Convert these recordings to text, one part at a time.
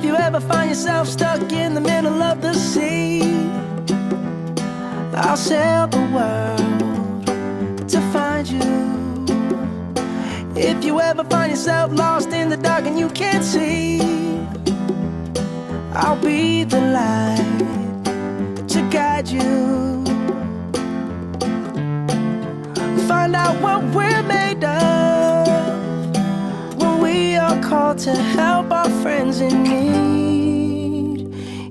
If you ever find yourself stuck in the middle of the sea, I'll sail the world to find you. If you ever find yourself lost in the dark and you can't see, I'll be the light to guide you. Find out what we're made of when we are called to help our friends in need.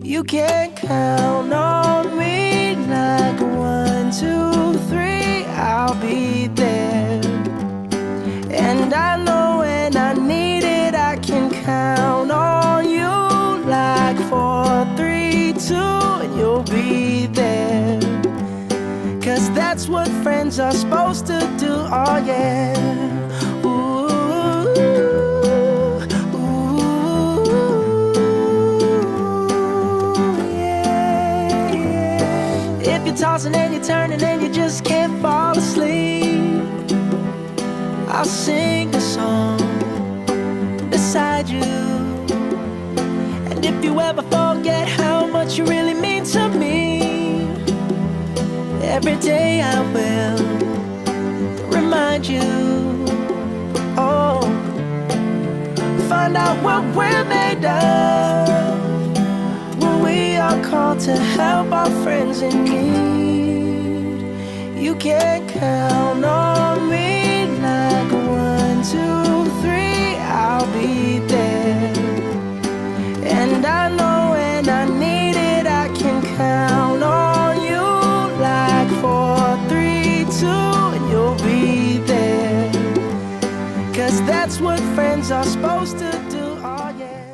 You can count on me like 1, 2, 3, I'll be there. And I know when I need it, I can count on you like 4, 3, 2, and you'll be there. 'Cause that's what friends are supposed to do, oh yeah. Ooh, ooh, yeah, yeah. If you're tossing and you're turning and you just can't fall asleep, I'll sing a song beside you. And if you ever forget how much you really mean to me, every day I will remind you. Oh, find out what we're made of when we are called to help our friends in need. You can count on me like 1, 2, 3, I'll be there. And I know when I need it, I can count on you like 4, 3, 2, and you'll be there. 'Cause that's what friends are supposed to do, oh yeah.